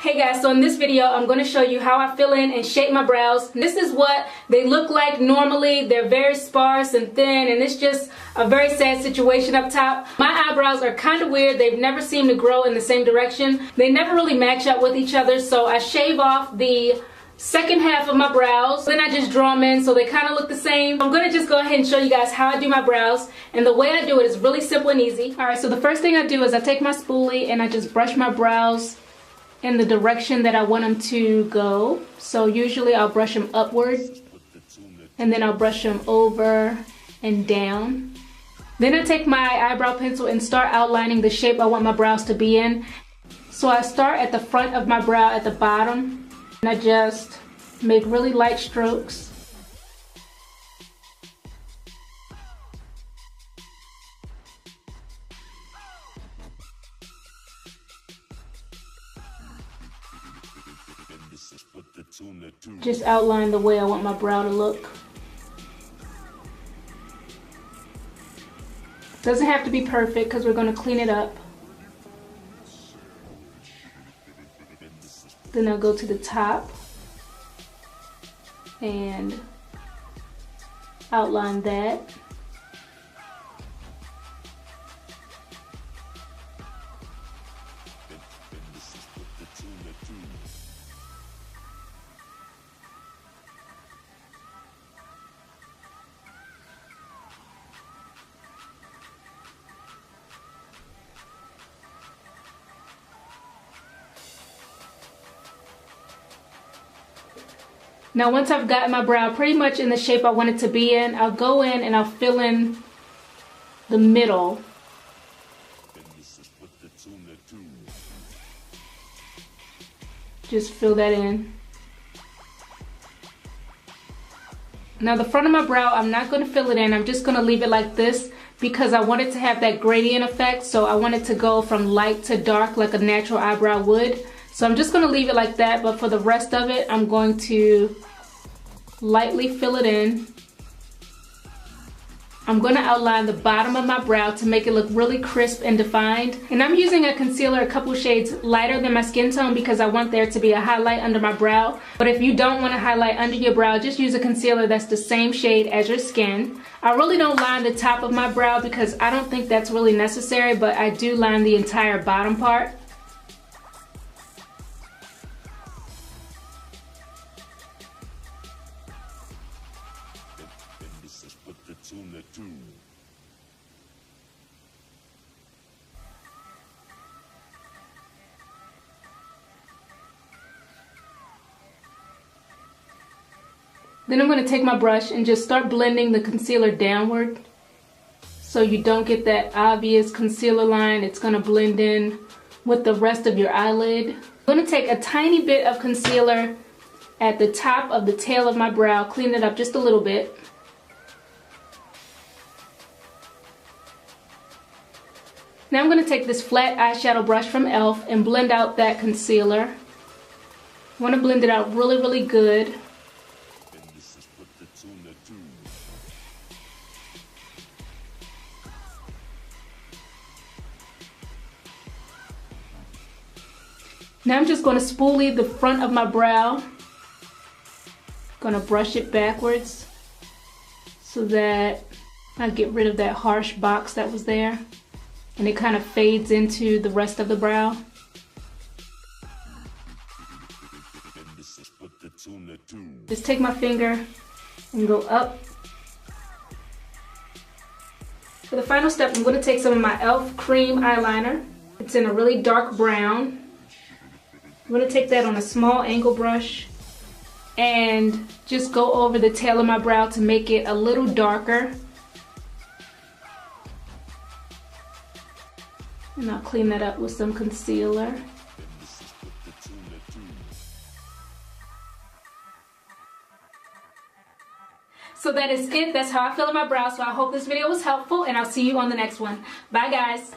Hey guys, so in this video I'm going to show you how I fill in and shape my brows. This is what they look like normally. They're very sparse and thin, and it's just a very sad situation up top. My eyebrows are kind of weird. They've never seemed to grow in the same direction. They never really match up with each other, so I shave off the second half of my brows, then I just draw them in so they kind of look the same. I'm going to just go ahead and show you guys how I do my brows, and the way I do it is really simple and easy. Alright, so the first thing I do is I take my spoolie and I just brush my brows in the direction that I want them to go. So usually I'll brush them upward, and then I'll brush them over and down. Then I take my eyebrow pencil and start outlining the shape I want my brows to be in. So I start at the front of my brow at the bottom, and I just make really light strokes. Just outline the way I want my brow to look. Doesn't have to be perfect because we're going to clean it up. Then I'll go to the top and outline that. Now once I've gotten my brow pretty much in the shape I want it to be in, I'll go in and I'll fill in the middle. Just fill that in. Now the front of my brow, I'm not going to fill it in. I'm just going to leave it like this because I want it to have that gradient effect. So I want it to go from light to dark like a natural eyebrow would. So I'm just going to leave it like that, but for the rest of it, I'm going to lightly fill it in. I'm going to outline the bottom of my brow to make it look really crisp and defined. And I'm using a concealer a couple shades lighter than my skin tone because I want there to be a highlight under my brow. But if you don't want to highlight under your brow, just use a concealer that's the same shade as your skin. I really don't line the top of my brow because I don't think that's really necessary, but I do line the entire bottom part. Then I'm going to take my brush and just start blending the concealer downward so you don't get that obvious concealer line. It's going to blend in with the rest of your eyelid. I'm going to take a tiny bit of concealer at the top of the tail of my brow, clean it up just a little bit. Now I'm going to take this flat eyeshadow brush from e.l.f. and blend out that concealer. I want to blend it out really, really good. Now I'm just going to spoolie the front of my brow. Going to brush it backwards so that I get rid of that harsh box that was there, and it kind of fades into the rest of the brow. Just take my finger and go up. For the final step, I'm going to take some of my e.l.f. cream eyeliner. It's in a really dark brown. I'm going to take that on a small angle brush and just go over the tail of my brow to make it a little darker. And I'll clean that up with some concealer. So that is it. That's how I fill in my brows. So I hope this video was helpful, and I'll see you on the next one. Bye guys.